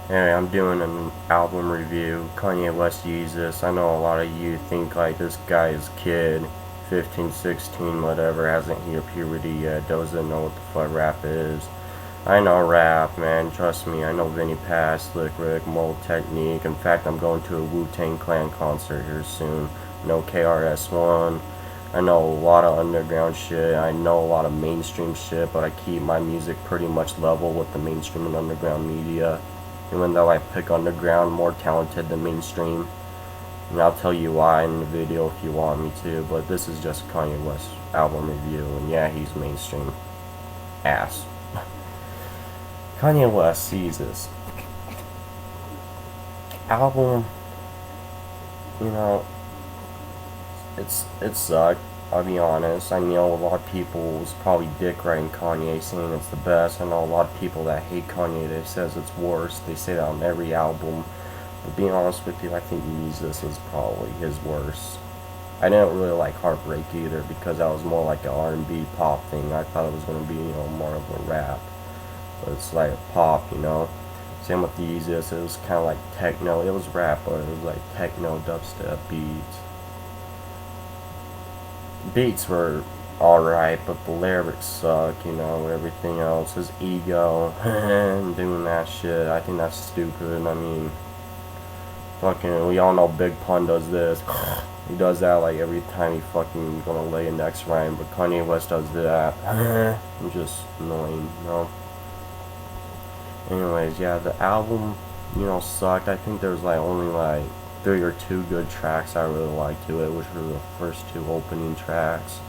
Hey, I'm doing an album review, Kanye West Yeezus. I know a lot of you think like this guy is kid, 15, 16, whatever, hasn't hit puberty yet, doesn't know what the fuck rap is. I know rap, man, trust me. I know Vinnie Paz, Slick Rick, Mold Technique. In fact, I'm going to a Wu-Tang Clan concert here soon. I know KRS-One. I know a lot of underground shit. I know a lot of mainstream shit, but I keep my music pretty much level with the mainstream and underground media. Even though I pick underground more talented than mainstream. And I'll tell you why in the video if you want me to, but this is just Kanye West album review, and yeah, he's mainstream ass. Kanye West sees this album, you know, it sucked. I'll be honest. I know a lot of people was probably dick writing Kanye saying it's the best. I know a lot of people that hate Kanye that says it's worse. They say that on every album. But being honest with you, I think yeezus is probably his worst. I didn't really like Heartbreak either because that was more like an R&B pop thing. I thought it was going to be, more of a rap. But it's like pop, Same with yeezus. It was kind of like techno. It was rap, but it was like techno dubstep beats. Beats were alright, but the lyrics suck, everything else. His ego, and doing that shit, I think that's stupid. I mean, fucking, we all know Big Pun does this. He does that like every time he fucking gonna lay a next rhyme, but Kanye West does that. I'm just annoying, Anyways, yeah, the album, sucked. I think there's like only like 3 or 2 good tracks I really liked to it, which were the first 2 opening tracks,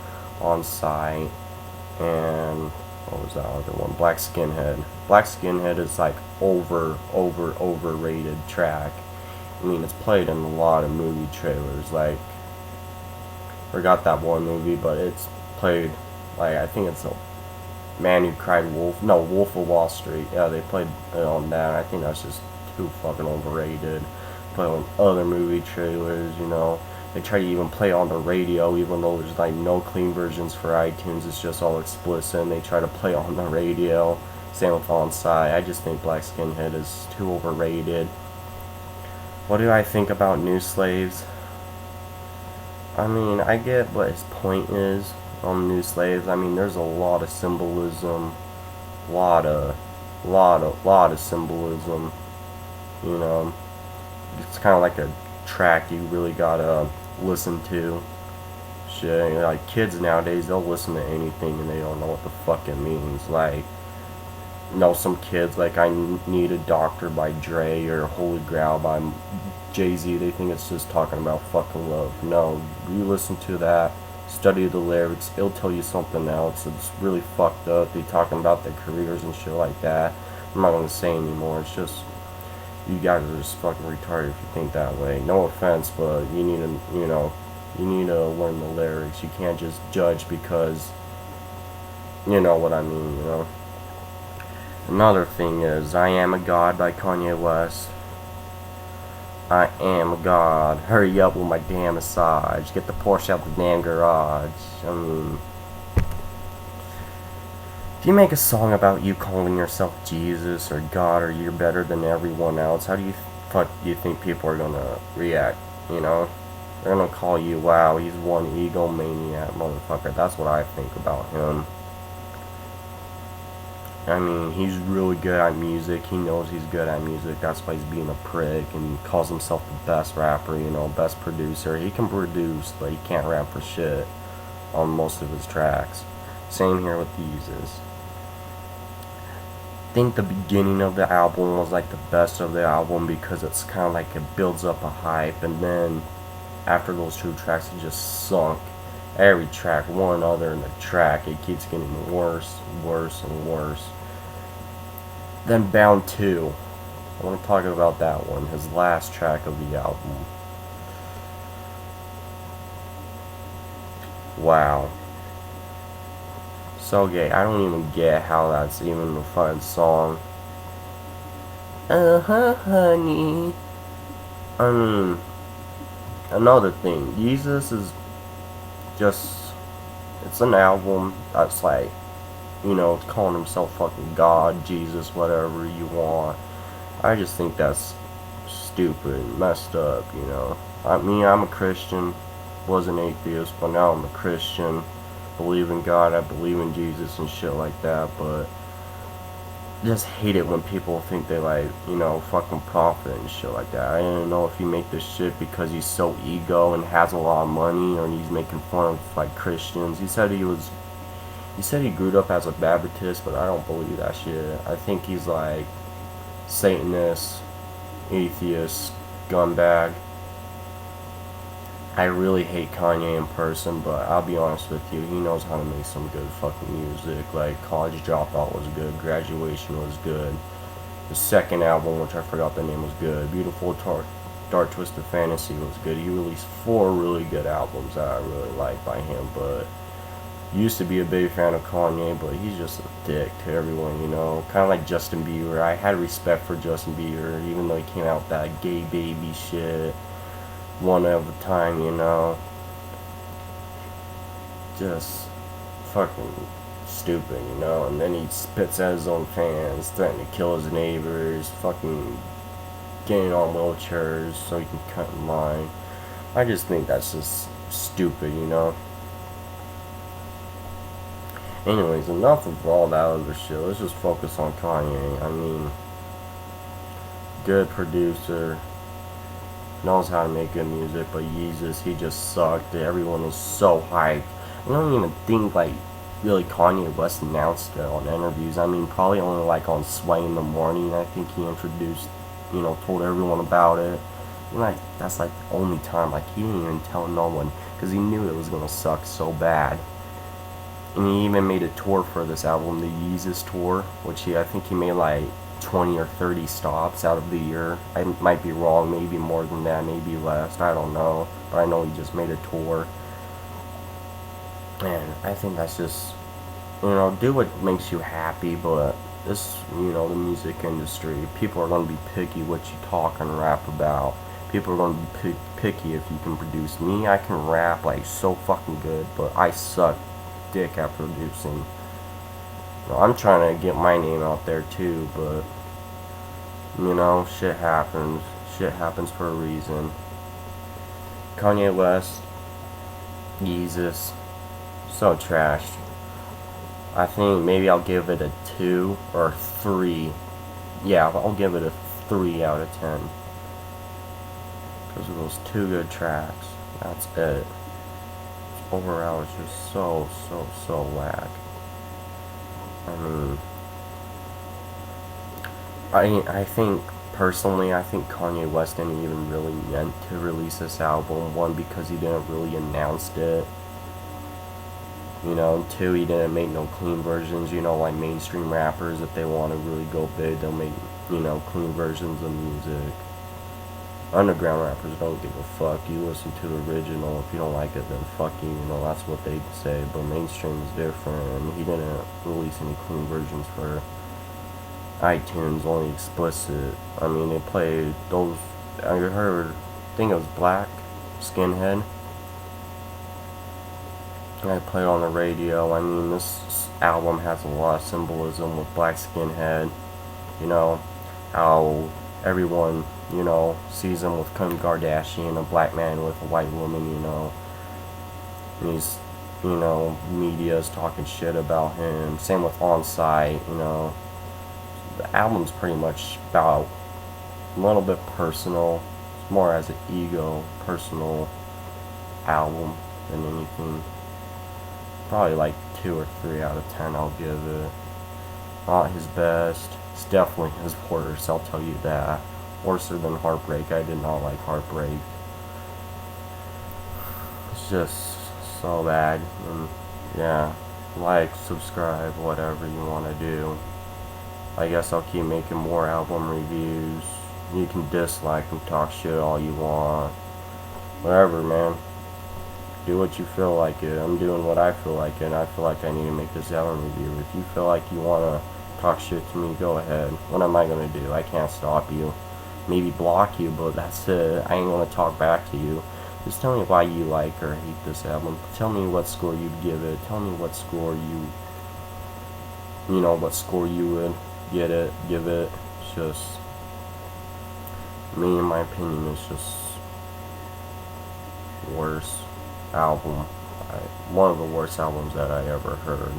On Sight, and what was that other one? Black Skinhead. Black Skinhead is like overrated track. I mean, it's played in a lot of movie trailers, like, forgot that one movie, but it's played, like, I think it's a Man Who Cried Wolf, no, Wolf of Wall Street, yeah, they played it on that. I think that's just too fucking overrated. Play on other movie trailers, They try to even play on the radio, even though there's like no clean versions for iTunes. It's just all explicit, and they try to play on the radio. Same with On Sight. I just think Black Skinhead is too overrated. What do I think about New Slaves? I mean, I get what his point is on New Slaves. I mean, there's a lot of symbolism, lot of symbolism, It's kind of like a track you really gotta listen to. Shit, like kids nowadays, they'll listen to anything and they don't know what the fuck it means. Like, some kids, like I Need a Doctor by Dre or Holy Grail by Jay-Z, they think it's just talking about fucking love. No, you listen to that, study the lyrics, it'll tell you something else. It's really fucked up. They talking about their careers and shit like that. I'm not gonna say anymore. It's just, you guys are just fucking retarded if you think that way. No offense, but you need to, you need to learn the lyrics. You can't just judge because, you know what I mean, Another thing is I Am a God by Kanye West. I am a god. Hurry up with my damn massage. Get the Porsche out the damn garage. I mean, if you make a song about you calling yourself Jesus or God or you're better than everyone else, how do you think people are gonna react? They're gonna call you, wow, he's one egomaniac motherfucker. That's what I think about him. I mean, he's really good at music. He knows he's good at music. That's why he's being a prick and calls himself the best rapper, best producer. He can produce, but he can't rap for shit on most of his tracks. Same here with yeezus. I think the beginning of the album was like the best of the album because it's kind of like it builds up a hype, and then after those 2 tracks it just sunk. Every track, one other in the track, it keeps getting worse, worse, and worse. Then Bound 2. I want to talk about that one, his last track of the album. Wow. So gay. I don't even get how that's even a fun song. Honey. I mean, another thing, yeezus is just, it's an album that's like, calling himself fucking God, Jesus, whatever you want. I just think that's stupid, messed up, you know. I'm a Christian, was an atheist, but now I'm a Christian. Believe in God, I believe in Jesus and shit like that, but just hate it when people think they like, you know, fucking profit and shit like that. I don't know if you make this shit because he's so ego and has a lot of money, or he's making fun of like Christians. He said he grew up as a Baptist, but I don't believe that shit. I think he's like Satanist, atheist, scumbag. I really hate Kanye in person, but I'll be honest with you, he knows how to make some good fucking music. Like, College Dropout was good, Graduation was good. The second album, which I forgot the name, was good. Beautiful Dark Twisted Fantasy was good. He released 4 really good albums that I really like by him, but used to be a big fan of Kanye, but he's just a dick to everyone, you know. Kind of like Justin Bieber. I had respect for Justin Bieber, even though he came out with that gay baby shit one at a time, you know. Just fucking stupid, you know. And then he spits at his own fans, threatening to kill his neighbors, fucking getting on wheelchairs so he can cut in line. I just think that's just stupid, you know. Anyways, enough of all that other shit. Let's just focus on Kanye. I mean, good producer, knows how to make good music, but yeezus, he just sucked. Everyone was so hyped. I don't even think like really Kanye West announced it on interviews. I mean, probably only like on Sway in the Morning. I think he introduced, you know, told everyone about it. And like that's like the only time. Like he didn't even tell no one because he knew it was gonna suck so bad. And he even made a tour for this album, the Yeezus tour, which I think he made like 20 or 30 stops out of the year. I might be wrong, maybe more than that, maybe less, I don't know. But I know he just made a tour. And I think that's just, you know, do what makes you happy, but this, you know, the music industry, people are going to be picky what you talk and rap about. People are going to be picky if you can produce. Me, I can rap like so fucking good, but I suck dick at producing. You know, I'm trying to get my name out there too, but you know, shit happens. Shit happens for a reason. Kanye West, yeezus, so trashed. I think maybe I'll give it a 2 or 3. Yeah, I'll give it a 3 out of 10. Because of those 2 good tracks. That's it. Overall, it's just so whack. I mean, I think, personally, I think Kanye West didn't even really meant to release this album. 1, because he didn't really announce it. You know, 2, he didn't make no clean versions. You know, like mainstream rappers, if they want to really go big, they'll make, you know, clean versions of music. Underground rappers don't give a fuck. You listen to the original. If you don't like it, then fuck you. You know, that's what they say. But mainstream is different. And he didn't release any clean versions for iTunes, only explicit. I mean, they played those. I heard, I think it was Black Skinhead. I played on the radio. I mean, this album has a lot of symbolism with Black Skinhead. You know, how everyone, you know, sees him with Kim Kardashian, a black man with a white woman, you know. And he's, you know, media's talking shit about him. Same with On Site, you know. The album's pretty much about a little bit personal. It's more as an ego, personal album than anything. Probably like 2 or 3 out of 10 I'll give it. Not his best. It's definitely his worst, I'll tell you that. Worser than Heartbreak. I did not like Heartbreak. It's just so bad. And yeah, like, subscribe, whatever you want to do. I guess I'll keep making more album reviews. You can dislike and talk shit all you want. Whatever, man. Do what you feel like it. I'm doing what I feel like it, and I feel like I need to make this album review. If you feel like you want to talk shit to me, go ahead. What am I going to do? I can't stop you. Maybe block you, but that's it. I ain't going to talk back to you. Just tell me why you like or hate this album. Tell me what score you'd give it. Tell me what score you know, what score you would give it. It's just me, in my opinion, is just worst album. One of the worst albums that I ever heard.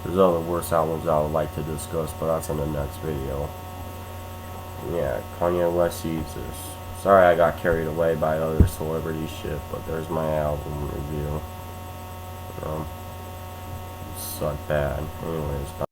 There's other worst albums I would like to discuss, but that's in the next video. Yeah, Kanye West yeezus. Sorry I got carried away by other celebrity shit, but there's my album review. Sucked bad. Anyways,